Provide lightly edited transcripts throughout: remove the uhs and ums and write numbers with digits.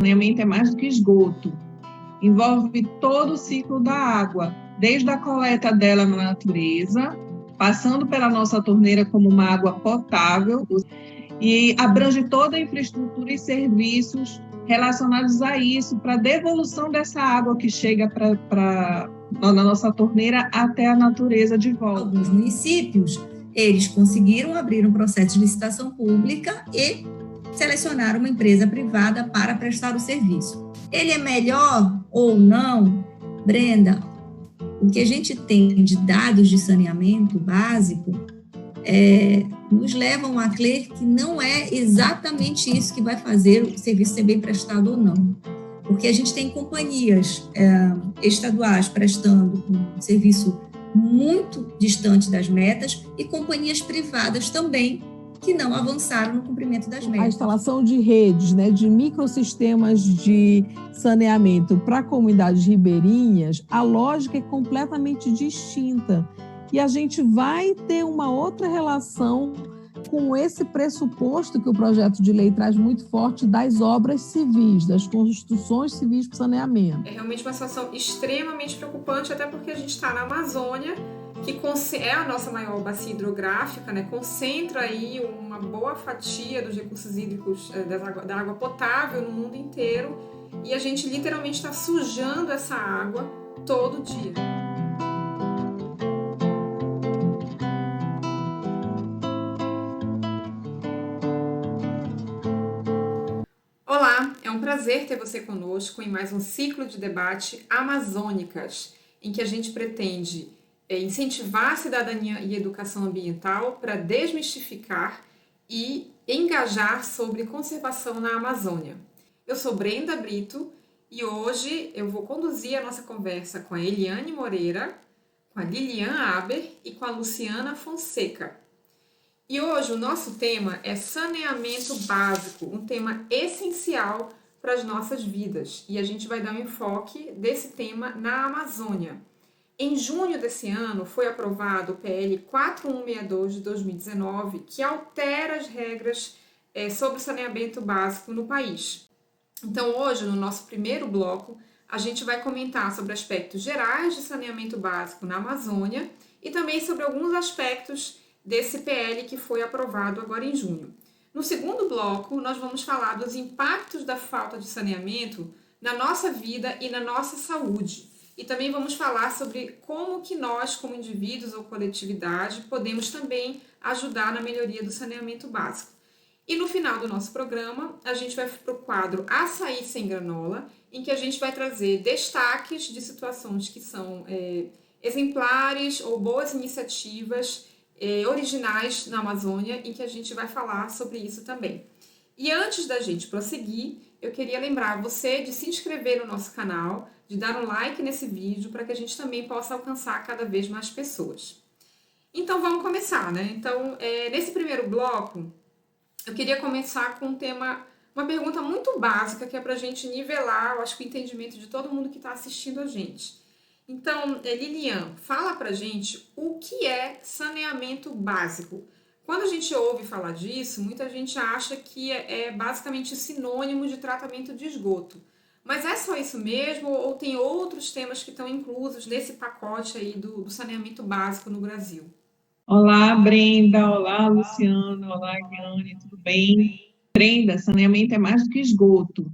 Saneamento é mais do que esgoto. Envolve todo o ciclo da água, desde a coleta dela na natureza, passando pela nossa torneira como uma água potável, e abrange toda a infraestrutura e serviços relacionados a isso, para a devolução dessa água que chega na nossa torneira até a natureza de volta. Alguns municípios, eles conseguiram abrir um processo de licitação pública e selecionar uma empresa privada para prestar o serviço. Ele é melhor ou não? Brenda, o que a gente tem de dados de saneamento básico nos levam a crer que não é exatamente isso que vai fazer o serviço ser bem prestado ou não. Porque a gente tem companhias estaduais prestando um serviço muito distante das metas e companhias privadas também que não avançaram no cumprimento das metas. A instalação de redes, de microsistemas de saneamento para comunidades ribeirinhas, a lógica é completamente distinta. E a gente vai ter uma outra relação com esse pressuposto que o projeto de lei traz muito forte das obras civis, das construções civis para saneamento. É realmente uma situação extremamente preocupante, até porque a gente está na Amazônia, que é a nossa maior bacia hidrográfica, concentra aí uma boa fatia dos recursos hídricos da água potável no mundo inteiro, e a gente literalmente está sujando essa água todo dia. Olá, é um prazer ter você conosco em mais um ciclo de debate Amazônicas, em que a gente pretende incentivar a cidadania e educação ambiental para desmistificar e engajar sobre conservação na Amazônia. Eu sou Brenda Brito e hoje eu vou conduzir a nossa conversa com a Eliane Moreira, com a Lilian Aber e com a Luciana Fonseca. E hoje o nosso tema é saneamento básico, um tema essencial para as nossas vidas. E a gente vai dar um enfoque desse tema na Amazônia. Em junho desse ano foi aprovado o PL 4162 de 2019, que altera as regras sobre o saneamento básico no país. Então hoje, no nosso primeiro bloco, a gente vai comentar sobre aspectos gerais de saneamento básico na Amazônia e também sobre alguns aspectos desse PL que foi aprovado agora em junho. No segundo bloco, nós vamos falar dos impactos da falta de saneamento na nossa vida e na nossa saúde. E também vamos falar sobre como que nós, como indivíduos ou coletividade, podemos também ajudar na melhoria do saneamento básico. E no final do nosso programa, a gente vai para o quadro Açaí Sem Granola, em que a gente vai trazer destaques de situações que são exemplares ou boas iniciativas originais na Amazônia, em que a gente vai falar sobre isso também. E antes da gente prosseguir, eu queria lembrar você de se inscrever no nosso canal, de dar um like nesse vídeo, para que a gente também possa alcançar cada vez mais pessoas. Então vamos começar, Então, nesse primeiro bloco, eu queria começar com uma pergunta muito básica, que é para a gente nivelar, eu acho que o entendimento de todo mundo que está assistindo a gente. Então, Lilian, fala pra gente o que é saneamento básico. Quando a gente ouve falar disso, muita gente acha que é basicamente sinônimo de tratamento de esgoto. Mas é só isso mesmo ou tem outros temas que estão inclusos nesse pacote aí do saneamento básico no Brasil? Olá, Brenda. Olá, Luciana. Olá, Guiane. Tudo bem? Brenda, saneamento é mais do que esgoto.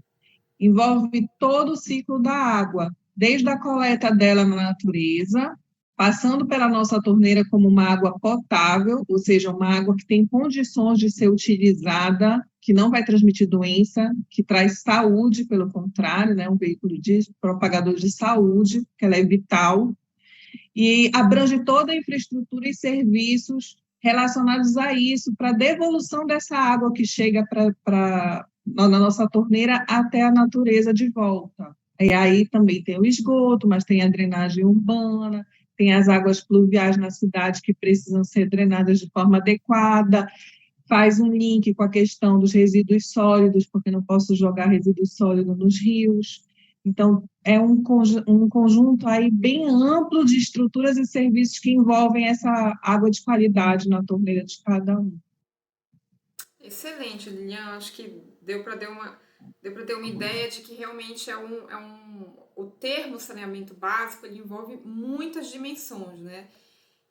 Envolve todo o ciclo da água, desde a coleta dela na natureza, passando pela nossa torneira como uma água potável, ou seja, uma água que tem condições de ser utilizada, que não vai transmitir doença, que traz saúde, pelo contrário, um veículo propagador de saúde, que ela é vital, e abrange toda a infraestrutura e serviços relacionados a isso, para a devolução dessa água que chega na nossa torneira até a natureza de volta. E aí também tem o esgoto, mas tem a drenagem urbana, tem as águas pluviais na cidade que precisam ser drenadas de forma adequada, faz um link com a questão dos resíduos sólidos, porque não posso jogar resíduos sólidos nos rios. Então, é um conjunto aí bem amplo de estruturas e serviços que envolvem essa água de qualidade na torneira de cada um. Excelente, Lilian. Acho que deu para Deu para ter uma ideia de que realmente o termo saneamento básico, ele envolve muitas dimensões, né?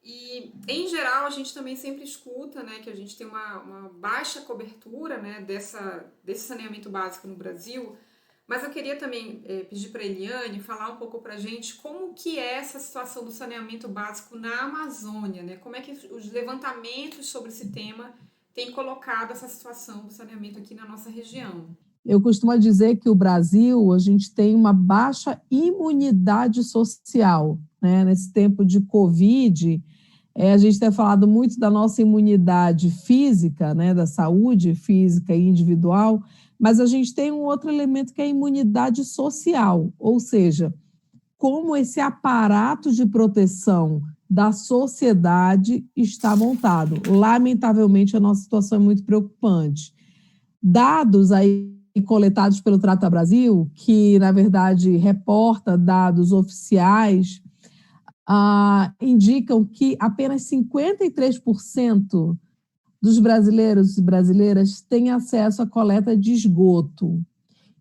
E, em geral, a gente também sempre escuta, né, que a gente tem uma baixa cobertura, né, desse saneamento básico no Brasil, mas eu queria também pedir para a Eliane falar um pouco para a gente como que é essa situação do saneamento básico na Amazônia, né? Como é que os levantamentos sobre esse tema têm colocado essa situação do saneamento aqui na nossa região. Eu costumo dizer que o Brasil, a gente tem uma baixa imunidade social, né? Nesse tempo de Covid, a gente tem falado muito da nossa imunidade física, né? Da saúde física e individual, mas a gente tem um outro elemento que é a imunidade social, ou seja, como esse aparato de proteção da sociedade está montado. Lamentavelmente, a nossa situação é muito preocupante. Dados aí coletados pelo Trata Brasil, que, na verdade, reporta dados oficiais, indicam que apenas 53% dos brasileiros e brasileiras têm acesso à coleta de esgoto.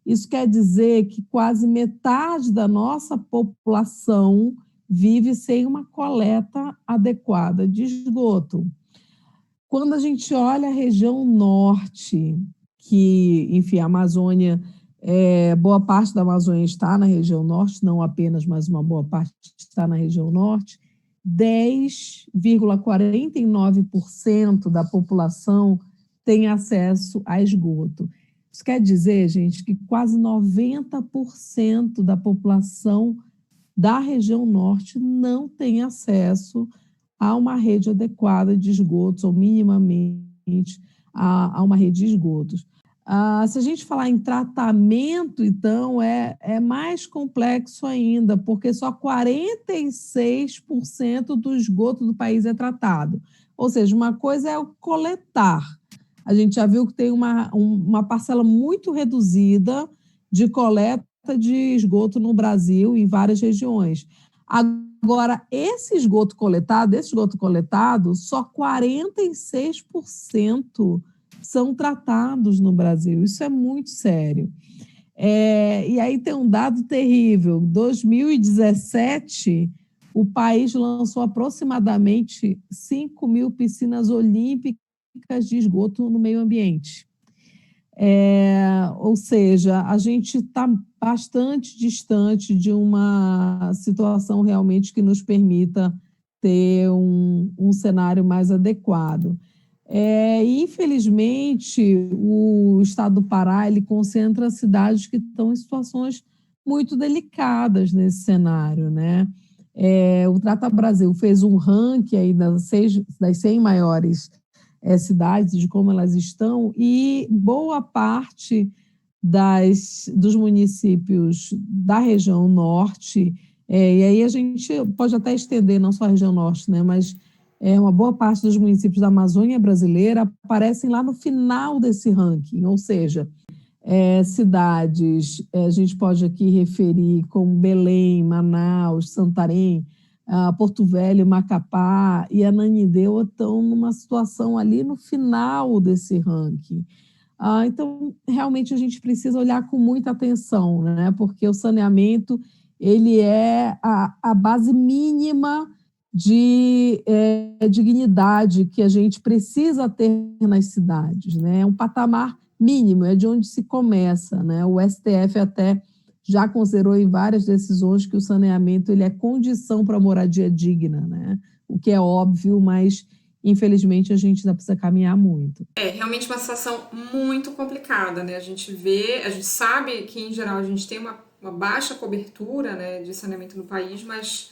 Isso quer dizer que quase metade da nossa população vive sem uma coleta adequada de esgoto. Quando a gente olha a região norte, que, enfim, a Amazônia, boa parte da Amazônia está na região norte, não apenas, mas uma boa parte está na região norte, 10,49% da população tem acesso a esgoto. Isso quer dizer, gente, que quase 90% da população da região norte não tem acesso a uma rede adequada de esgotos, ou minimamente a uma rede de esgotos. Se a gente falar em tratamento, então, é mais complexo ainda, porque só 46% do esgoto do país é tratado. Ou seja, uma coisa é o coletar. A gente já viu que tem uma parcela muito reduzida de coleta de esgoto no Brasil, em várias regiões. Agora, esse esgoto coletado, só 46% são tratados no Brasil. Isso é muito sério. E aí tem um dado terrível. Em 2017, o país lançou aproximadamente 5 mil piscinas olímpicas de esgoto no meio ambiente. Ou seja, a gente está bastante distante de uma situação realmente que nos permita ter um cenário mais adequado. Infelizmente, o estado do Pará ele concentra cidades que estão em situações muito delicadas nesse cenário, né? O Trata Brasil fez um ranking aí das 100 maiores cidades, de como elas estão, e boa parte dos municípios da região norte, e aí a gente pode até estender, não só a região norte, né, mas uma boa parte dos municípios da Amazônia brasileira aparecem lá no final desse ranking, ou seja, cidades, a gente pode aqui referir como Belém, Manaus, Santarém, Porto Velho, Macapá e Ananindeua estão numa situação ali no final desse ranking. Então, realmente, a gente precisa olhar com muita atenção, né? Porque o saneamento ele é a base mínima de dignidade que a gente precisa ter nas cidades, né? É um patamar mínimo, é de onde se começa, né? O STF até já considerou em várias decisões que o saneamento ele é condição para a moradia digna, né? O que é óbvio, mas infelizmente a gente ainda precisa caminhar muito. É realmente uma situação muito complicada, né? A gente sabe que em geral a gente tem uma baixa cobertura, né, de saneamento no país, mas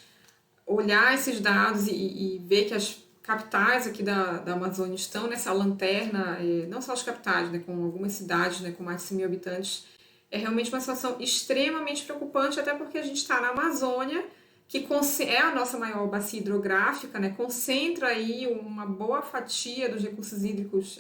olhar esses dados e ver que as capitais aqui da Amazônia estão nessa lanterna, não só as capitais, né, com algumas cidades, né, com mais de 100 mil habitantes, é realmente uma situação extremamente preocupante, até porque a gente está na Amazônia, que é a nossa maior bacia hidrográfica, né, concentra aí uma boa fatia dos recursos hídricos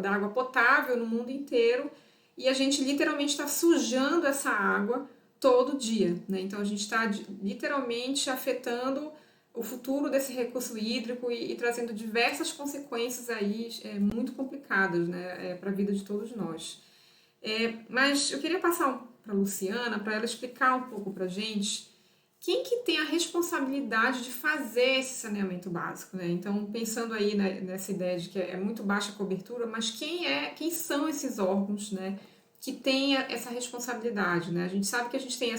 da água potável no mundo inteiro, e a gente literalmente está sujando essa água todo dia, né? Então a gente está literalmente afetando o futuro desse recurso hídrico e trazendo diversas consequências aí muito complicadas, né, para a vida de todos nós. Mas eu queria passar para a Luciana, para ela explicar um pouco para a gente quem que tem a responsabilidade de fazer esse saneamento básico, né? Então, pensando aí nessa ideia de que é muito baixa a cobertura, mas quem são esses órgãos, né, que têm essa responsabilidade, né? A gente sabe que a gente tem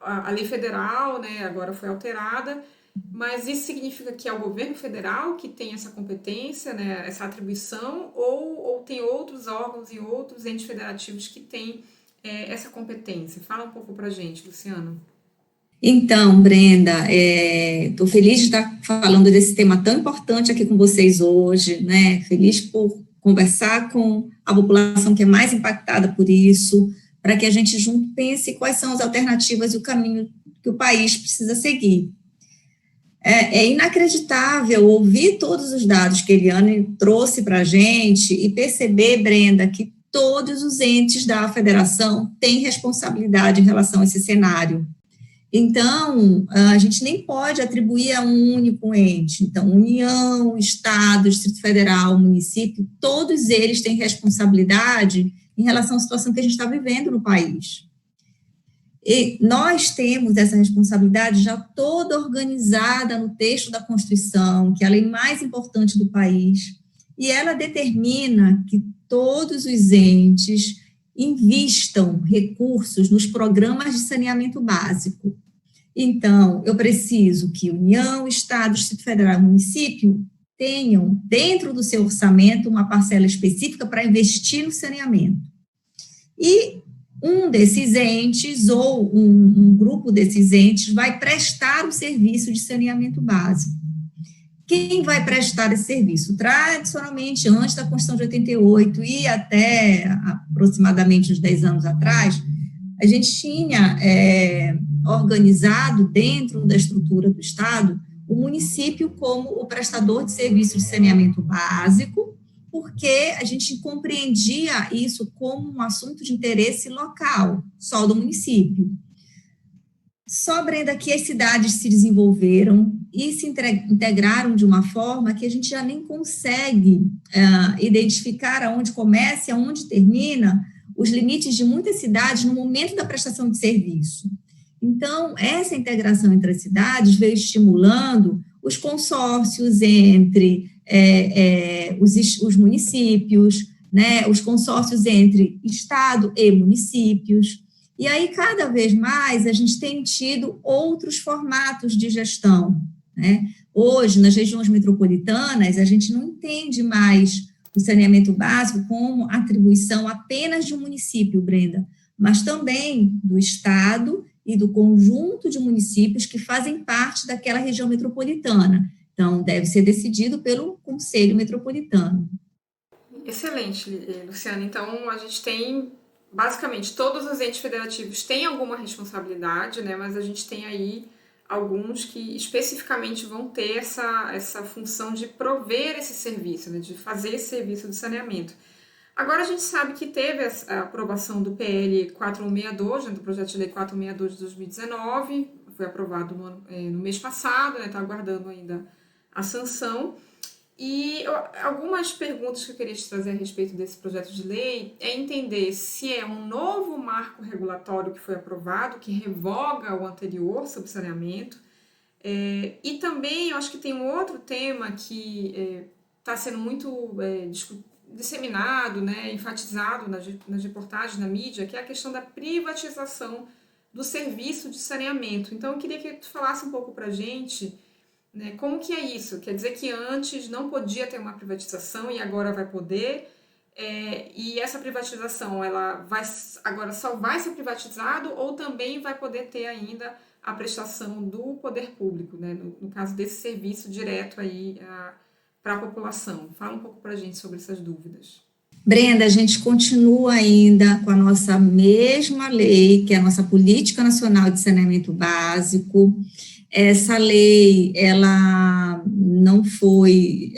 a lei federal, né, agora foi alterada, mas isso significa que é o governo federal que tem essa competência, né, essa atribuição, ou tem outros órgãos e outros entes federativos que têm essa competência? Fala um pouco para a gente, Luciana. Então, Brenda, estou feliz de estar falando desse tema tão importante aqui com vocês hoje, né? Feliz por conversar com a população que é mais impactada por isso, para que a gente junto pense quais são as alternativas e o caminho que o país precisa seguir. É inacreditável ouvir todos os dados que a Eliane trouxe para a gente e perceber, Brenda, que todos os entes da federação têm responsabilidade em relação a esse cenário. Então, a gente nem pode atribuir a um único ente. Então, União, Estado, Distrito Federal, município, todos eles têm responsabilidade em relação à situação que a gente está vivendo no país. E nós temos essa responsabilidade já toda organizada no texto da Constituição, que é a lei mais importante do país, e ela determina que todos os entes invistam recursos nos programas de saneamento básico. Então, eu preciso que União, Estado, Distrito Federal e município tenham, dentro do seu orçamento, uma parcela específica para investir no saneamento. E um desses entes, ou um grupo desses entes, vai prestar o serviço de saneamento básico. Quem vai prestar esse serviço? Tradicionalmente, antes da Constituição de 88 e até aproximadamente uns 10 anos atrás, a gente tinha organizado dentro da estrutura do Estado o município como o prestador de serviço de saneamento básico, porque a gente compreendia isso como um assunto de interesse local, só do município. Só, Brenda, que as cidades se desenvolveram e se integraram de uma forma que a gente já nem consegue identificar aonde começa e aonde termina os limites de muitas cidades no momento da prestação de serviço. Então, essa integração entre as cidades veio estimulando os consórcios entre os municípios, né, os consórcios entre Estado e municípios. E aí, cada vez mais, a gente tem tido outros formatos de gestão, né? Hoje, nas regiões metropolitanas, a gente não entende mais o saneamento básico como atribuição apenas de um município, Brenda, mas também do Estado e do conjunto de municípios que fazem parte daquela região metropolitana. Então, deve ser decidido pelo Conselho Metropolitano. Excelente, Luciana. Então, a gente tem, basicamente, todos os entes federativos têm alguma responsabilidade, né? Mas a gente tem aí alguns que especificamente vão ter essa função de prover esse serviço, né? De fazer esse serviço de saneamento. Agora, a gente sabe que teve a aprovação do PL 4162, né, do projeto de lei 4162 de 2019, foi aprovado no mês passado, está aguardando ainda a sanção. E algumas perguntas que eu queria te trazer a respeito desse projeto de lei é entender se é um novo marco regulatório que foi aprovado, que revoga o anterior sobre saneamento, e também eu acho que tem um outro tema que está sendo muito disseminado, né, enfatizado nas reportagens, na mídia, que é a questão da privatização do serviço de saneamento. Então, eu queria que tu falasse um pouco para a gente, né, como que é isso? Quer dizer que antes não podia ter uma privatização e agora vai poder, e essa privatização agora só vai ser privatizado ou também vai poder ter ainda a prestação do poder público, né, no caso desse serviço direto aí para a população? Fala um pouco para a gente sobre essas dúvidas. Brenda, a gente continua ainda com a nossa mesma lei, que é a nossa Política Nacional de Saneamento Básico. Essa lei, ela não foi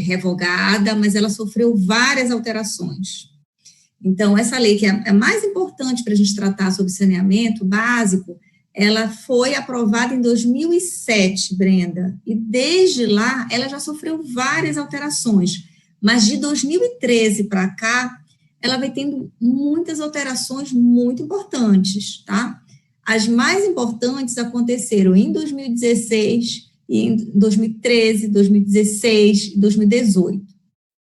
revogada, mas ela sofreu várias alterações. Então, essa lei, que é a mais importante para a gente tratar sobre saneamento básico, ela foi aprovada em 2007, Brenda, e desde lá ela já sofreu várias alterações, mas de 2013 para cá, ela vai tendo muitas alterações muito importantes, tá? As mais importantes aconteceram em 2016, e em 2013, 2016 e 2018.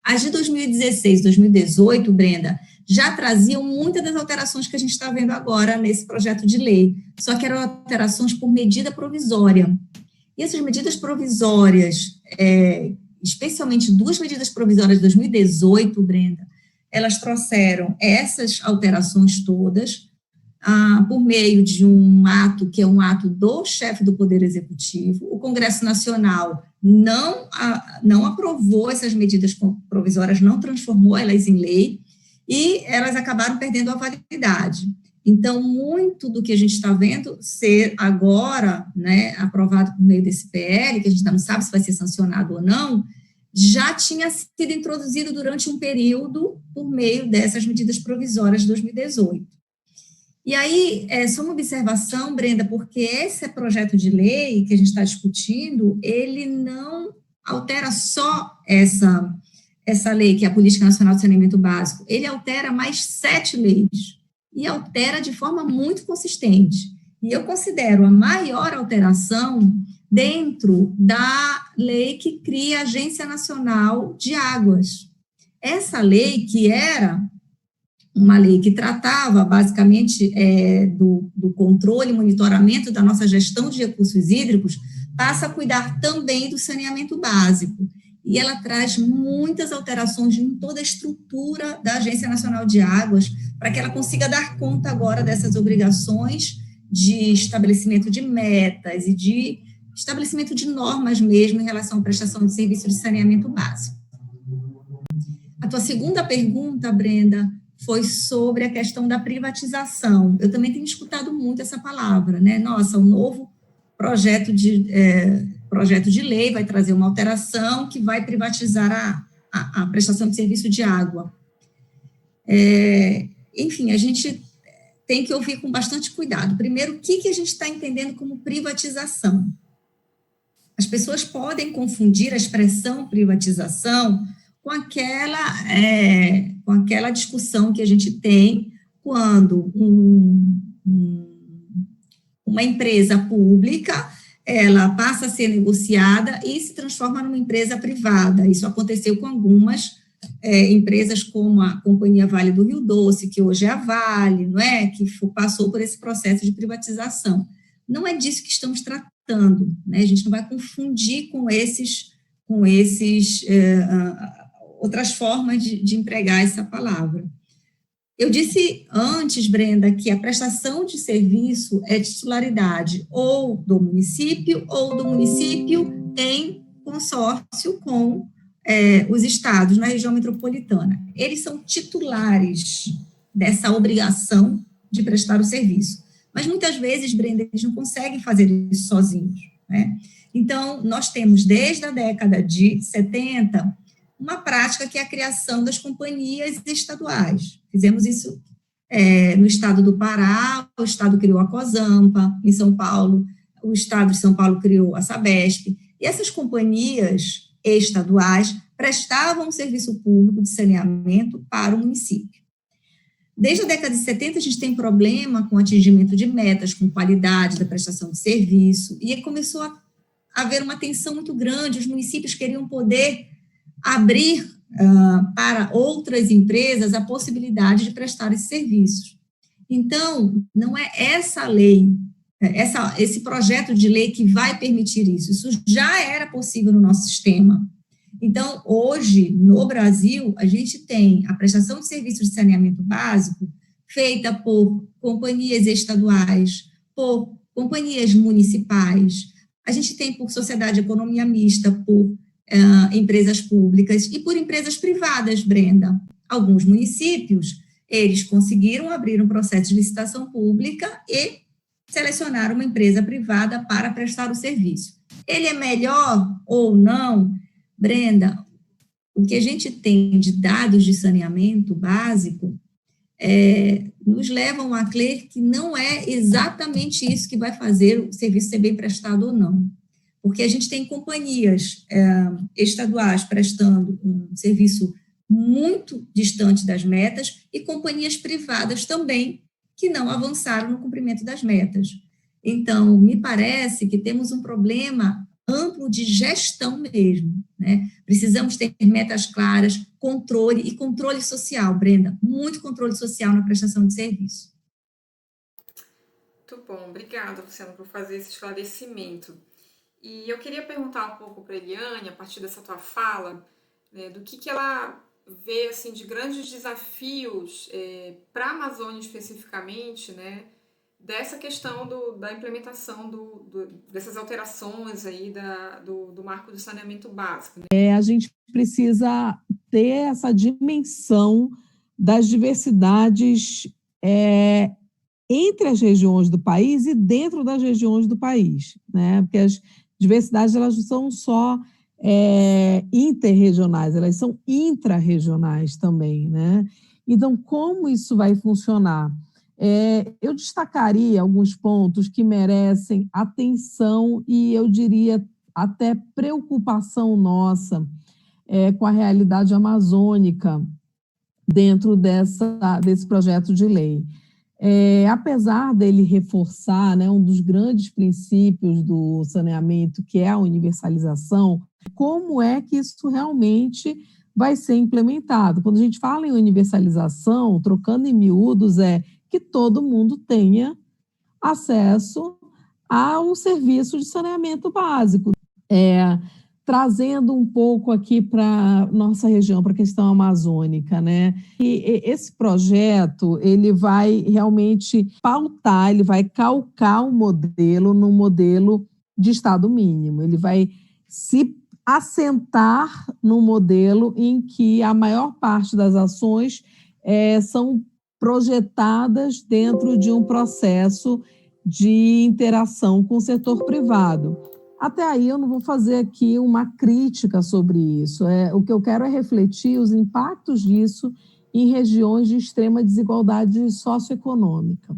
As de 2016 e 2018, Brenda, já traziam muitas das alterações que a gente está vendo agora nesse projeto de lei, só que eram alterações por medida provisória. E essas medidas provisórias, especialmente duas medidas provisórias de 2018, Brenda, elas trouxeram essas alterações todas por meio de um ato, que é um ato do chefe do Poder Executivo. O Congresso Nacional não aprovou essas medidas provisórias, não transformou elas em lei, e elas acabaram perdendo a validade. Então, muito do que a gente está vendo ser agora, né, aprovado por meio desse PL, que a gente ainda não sabe se vai ser sancionado ou não, já tinha sido introduzido durante um período por meio dessas medidas provisórias de 2018. E aí, só uma observação, Brenda, porque esse projeto de lei que a gente está discutindo, ele não altera só essa lei, que é a Política Nacional de Saneamento Básico, ele altera mais 7 leis, e altera de forma muito consistente. E eu considero a maior alteração dentro da lei que cria a Agência Nacional de Águas. Essa lei, que era uma lei que tratava, basicamente, do controle e monitoramento da nossa gestão de recursos hídricos, passa a cuidar também do saneamento básico. E ela traz muitas alterações em toda a estrutura da Agência Nacional de Águas, para que ela consiga dar conta agora dessas obrigações de estabelecimento de metas e de estabelecimento de normas mesmo em relação à prestação de serviço de saneamento básico. A tua segunda pergunta, Brenda, foi sobre a questão da privatização. Eu também tenho escutado muito essa palavra, né? Nossa, o novo projeto de lei vai trazer uma alteração que vai privatizar a prestação de serviço de água. Enfim, a gente tem que ouvir com bastante cuidado. Primeiro, o que a gente está entendendo como privatização? As pessoas podem confundir a expressão privatização com aquela discussão que a gente tem quando uma empresa pública ela passa a ser negociada e se transforma numa empresa privada. Isso aconteceu com algumas empresas como a Companhia Vale do Rio Doce, que hoje é a Vale, não é? Que passou por esse processo de privatização. Não é disso que estamos tratando, né? A gente não vai confundir com outras formas de empregar essa palavra. Eu disse antes, Brenda, que a prestação de serviço é titularidade ou do município em consórcio com os estados na região metropolitana. Eles são titulares dessa obrigação de prestar o serviço. Mas muitas vezes, Brenda, eles não conseguem fazer isso sozinhos, né? Então, nós temos desde a década de 70 uma prática que é a criação das companhias estaduais. Fizemos isso no estado do Pará, o estado criou a COSAMPA, em São Paulo, o estado de São Paulo criou a Sabesp, e essas companhias estaduais prestavam um serviço público de saneamento para o município. Desde a década de 70, a gente tem problema com atingimento de metas, com qualidade da prestação de serviço, e começou a haver uma tensão muito grande, os municípios queriam poder abrir para outras empresas a possibilidade de prestar esses serviços. Então, não é essa lei, esse projeto de lei que vai permitir isso. Isso já era possível no nosso sistema. Então, hoje, no Brasil, a gente tem a prestação de serviço de saneamento básico feita por companhias estaduais, por companhias municipais, a gente tem por sociedade de economia mista, por empresas públicas e por empresas privadas, Brenda. Alguns municípios, eles conseguiram abrir um processo de licitação pública e selecionar uma empresa privada para prestar o serviço. Ele é melhor ou não? Brenda, o que a gente tem de dados de saneamento básico nos levam a crer que não é exatamente isso que vai fazer o serviço ser bem prestado ou não. Porque a gente tem companhias estaduais prestando um serviço muito distante das metas e companhias privadas também que não avançaram no cumprimento das metas. Então, me parece que temos um problema amplo de gestão mesmo, né? Precisamos ter metas claras, controle e controle social, Brenda, muito controle social na prestação de serviço. Muito bom, obrigada, Luciana, por fazer esse esclarecimento. E eu queria perguntar um pouco para a Eliane, a partir dessa tua fala, né, do que ela vê assim, de grandes desafios para a Amazônia especificamente, né, dessa questão da implementação dessas alterações aí do marco do saneamento básico. Né? A gente precisa ter essa dimensão das diversidades entre as regiões do país e dentro das regiões do país, né? Porque as diversidades elas não são só interregionais, elas são intrarregionais também, né? Então, como isso vai funcionar? Eu destacaria alguns pontos que merecem atenção e, eu diria, até preocupação nossa com a realidade amazônica dentro desse projeto de lei. Apesar dele reforçar, né, um dos grandes princípios do saneamento, que é a universalização, como é que isso realmente vai ser implementado? Quando a gente fala em universalização, trocando em miúdos, que todo mundo tenha acesso ao serviço de saneamento básico. Trazendo um pouco aqui para nossa região, para a questão amazônica, né? E esse projeto, ele vai realmente pautar, ele vai calcar um modelo no modelo de Estado mínimo, ele vai se assentar no modelo em que a maior parte das ações são projetadas dentro de um processo de interação com o setor privado. Até aí eu não vou fazer aqui uma crítica sobre isso. O que eu quero é refletir os impactos disso em regiões de extrema desigualdade socioeconômica.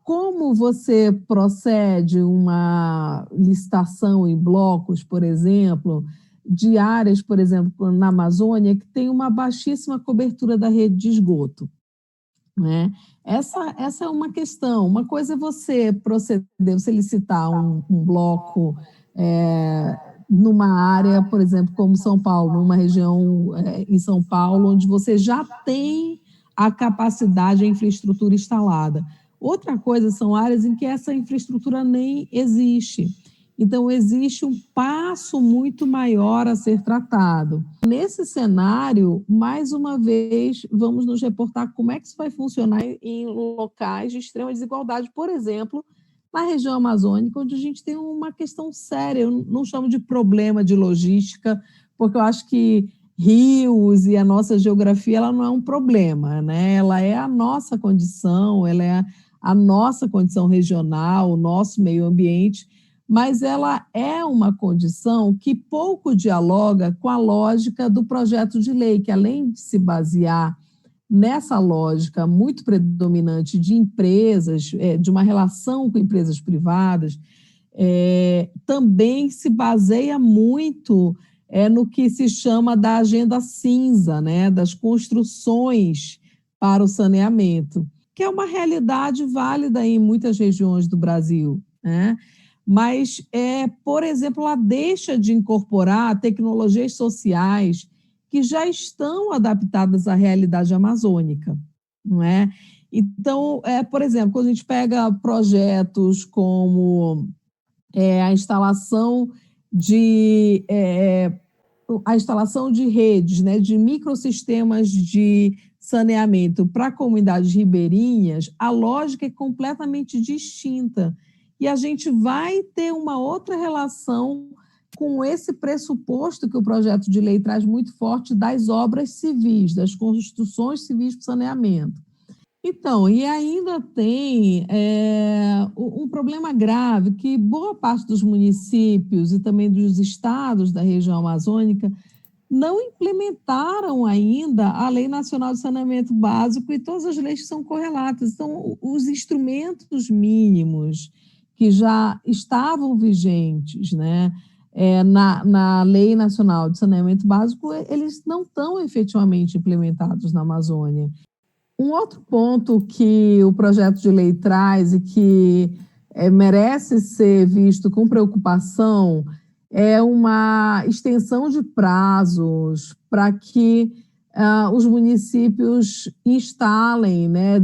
Como você procede uma licitação em blocos, por exemplo, de áreas, por exemplo, na Amazônia, que tem uma baixíssima cobertura da rede de esgoto, né? Essa é uma questão. Uma coisa é você você licitar um bloco numa área, por exemplo, como São Paulo, numa região em São Paulo, onde você já tem a capacidade, a infraestrutura instalada. Outra coisa são áreas em que essa infraestrutura nem existe. Então, existe um passo muito maior a ser tratado. Nesse cenário, mais uma vez, vamos nos reportar como é que isso vai funcionar em locais de extrema desigualdade, por exemplo, na região amazônica, onde a gente tem uma questão séria. Eu não chamo de problema de logística, porque eu acho que rios e a nossa geografia ela não é um problema, né? Ela é a nossa condição, ela é a nossa condição regional, o nosso meio ambiente, mas ela é uma condição que pouco dialoga com a lógica do projeto de lei, que além de se basear nessa lógica muito predominante de empresas, de uma relação com empresas privadas, também se baseia muito no que se chama da agenda cinza, né, das construções para o saneamento, que é uma realidade válida em muitas regiões do Brasil, né? Mas, por exemplo, ela deixa de incorporar tecnologias sociais que já estão adaptadas à realidade amazônica, não é? Então, por exemplo, quando a gente pega projetos como a instalação de redes, né, de microsistemas de saneamento para comunidades ribeirinhas, a lógica é completamente distinta. E a gente vai ter uma outra relação com esse pressuposto que o projeto de lei traz muito forte das obras civis, das construções civis para saneamento. Então, e ainda tem um problema grave que boa parte dos municípios e também dos estados da região amazônica não implementaram ainda a Lei Nacional de Saneamento Básico e todas as leis que são correlatas. Então, os instrumentos mínimos que já estavam vigentes, né, na Lei Nacional de Saneamento Básico, eles não estão efetivamente implementados na Amazônia. Um outro ponto que o projeto de lei traz e que merece ser visto com preocupação é uma extensão de prazos para que os municípios instalem, né,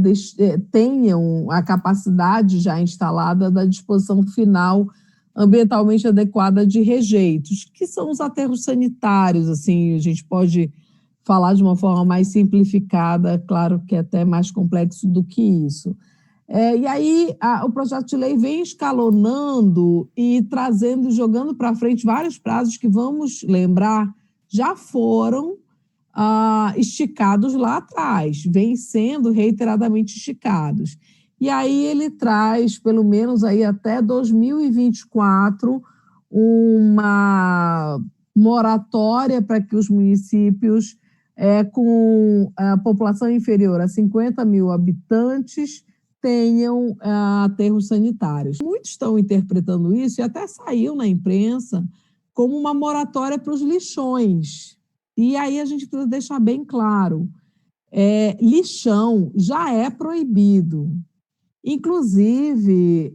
tenham a capacidade já instalada da disposição final ambientalmente adequada de rejeitos, que são os aterros sanitários, assim, a gente pode falar de uma forma mais simplificada, claro que é até mais complexo do que isso. E aí o projeto de lei vem escalonando e trazendo, jogando para frente vários prazos que, vamos lembrar, já foram esticados lá atrás, vêm sendo reiteradamente esticados. E aí ele traz, pelo menos aí até 2024, uma moratória para que os municípios com a população inferior a 50 mil habitantes tenham aterros sanitários. Muitos estão interpretando isso, e até saiu na imprensa, como uma moratória para os lixões. E aí a gente precisa deixar bem claro, lixão já é proibido. Inclusive,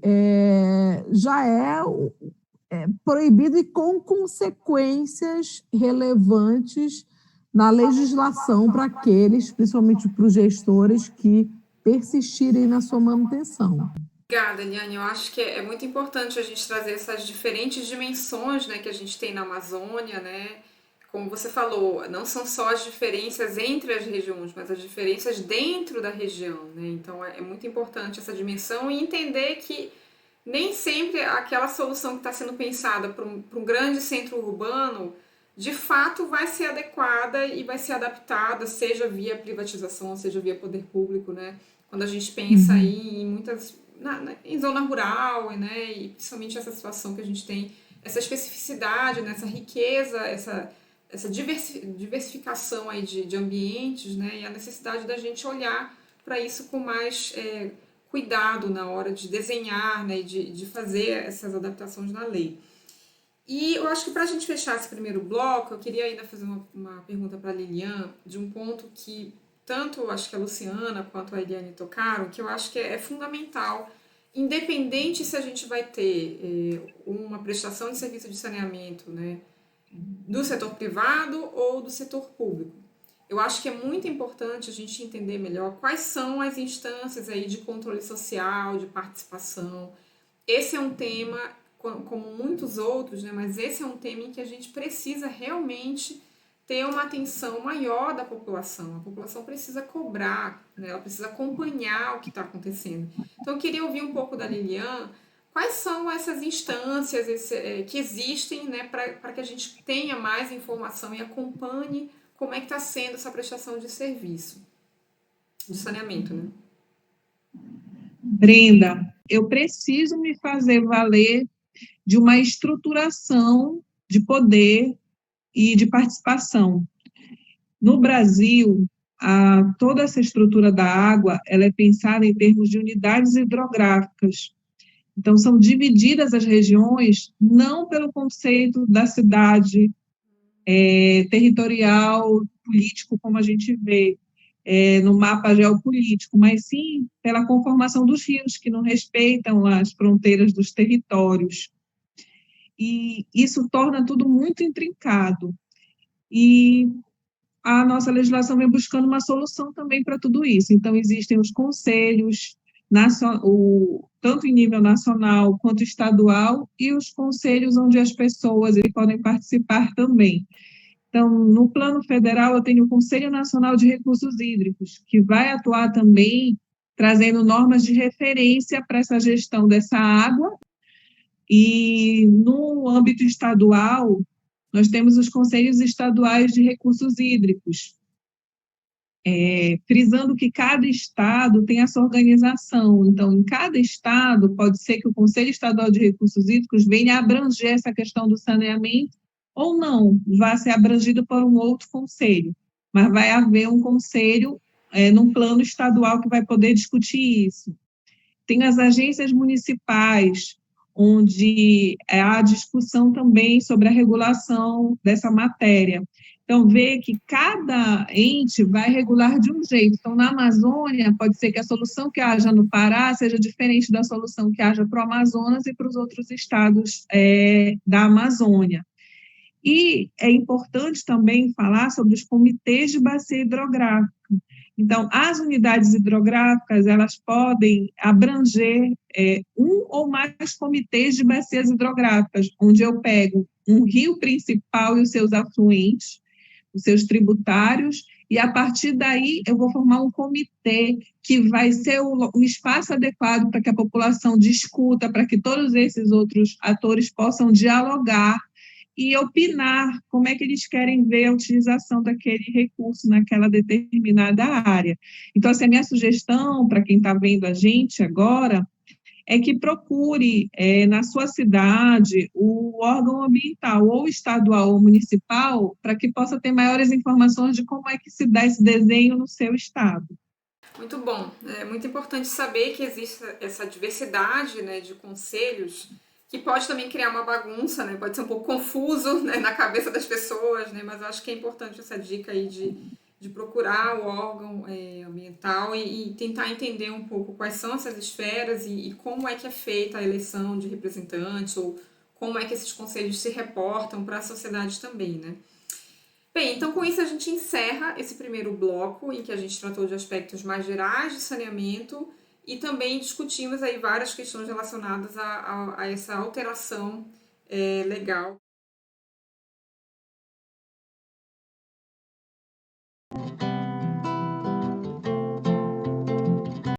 já é proibido e com consequências relevantes na legislação para aqueles, principalmente para os gestores, que persistirem na sua manutenção. Obrigada, Eliane. Eu acho que é muito importante a gente trazer essas diferentes dimensões, né, que a gente tem na Amazônia, né? Como você falou, não são só as diferenças entre as regiões, mas as diferenças dentro da região, né? Então é muito importante essa dimensão e entender que nem sempre aquela solução que está sendo pensada para um grande centro urbano, de fato vai ser adequada e vai ser adaptada, seja via privatização, seja via poder público, né? Quando a gente pensa aí em muitas... em zona rural, né? E principalmente essa situação que a gente tem, essa especificidade, né? Essa riqueza, essa diversificação aí de ambientes, né? E a necessidade da gente olhar para isso com mais cuidado na hora de desenhar, né? E de fazer essas adaptações na lei. E eu acho que para a gente fechar esse primeiro bloco, eu queria ainda fazer uma pergunta para a Lilian, de um ponto que tanto acho que a Luciana quanto a Eliane tocaram, que eu acho que é fundamental, independente se a gente vai ter uma prestação de serviço de saneamento, né, do setor privado ou do setor público. Eu acho que é muito importante a gente entender melhor quais são as instâncias aí de controle social, de participação. Esse é um tema, como muitos outros, né, mas esse é um tema em que a gente precisa realmente ter uma atenção maior da população. A população precisa cobrar, né, ela precisa acompanhar o que está acontecendo. Então, eu queria ouvir um pouco da Lilian, quais são essas instâncias que existem, né, para que a gente tenha mais informação e acompanhe como é que está sendo essa prestação de serviço, de saneamento, né? Brenda, eu preciso me fazer valer de uma estruturação de poder e de participação. No Brasil, toda essa estrutura da água, ela é pensada em termos de unidades hidrográficas. Então, são divididas as regiões não pelo conceito da cidade territorial, político, como a gente vê no mapa geopolítico, mas sim pela conformação dos rios, que não respeitam as fronteiras dos territórios. E isso torna tudo muito intrincado. E a nossa legislação vem buscando uma solução também para tudo isso. Então, existem os conselhos, tanto em nível nacional quanto estadual, e os conselhos onde as pessoas podem participar também. Então, no plano federal, eu tenho o Conselho Nacional de Recursos Hídricos, que vai atuar também trazendo normas de referência para essa gestão dessa água. E no âmbito estadual, nós temos os Conselhos Estaduais de Recursos Hídricos, frisando que cada estado tem essa organização. Então, em cada estado, pode ser que o Conselho Estadual de Recursos Hídricos venha abranger essa questão do saneamento, ou não, vá ser abrangido por um outro conselho, mas vai haver um conselho num plano estadual que vai poder discutir isso. Tem as agências municipais, onde há discussão também sobre a regulação dessa matéria. Então, vê que cada ente vai regular de um jeito. Então, na Amazônia, pode ser que a solução que haja no Pará seja diferente da solução que haja para o Amazonas e para os outros estados da Amazônia. E é importante também falar sobre os comitês de bacia hidrográfica. Então, as unidades hidrográficas, elas podem abranger um ou mais comitês de bacias hidrográficas, onde eu pego um rio principal e os seus afluentes, os seus tributários, e a partir daí eu vou formar um comitê que vai ser o espaço adequado para que a população discuta, para que todos esses outros atores possam dialogar e opinar como é que eles querem ver a utilização daquele recurso naquela determinada área. Então, assim, a minha sugestão para quem está vendo a gente agora é que procure na sua cidade o órgão ambiental, ou estadual ou municipal, para que possa ter maiores informações de como é que se dá esse desenho no seu estado. Muito bom. É muito importante saber que existe essa diversidade, né, de conselhos, que pode também criar uma bagunça, né? Pode ser um pouco confuso, né, na cabeça das pessoas, né? Mas eu acho que é importante essa dica aí de procurar o órgão ambiental e tentar entender um pouco quais são essas esferas e como é que é feita a eleição de representantes ou como é que esses conselhos se reportam para a sociedade também, né? Bem, então com isso a gente encerra esse primeiro bloco em que a gente tratou de aspectos mais gerais de saneamento e também discutimos aí várias questões relacionadas a essa alteração legal.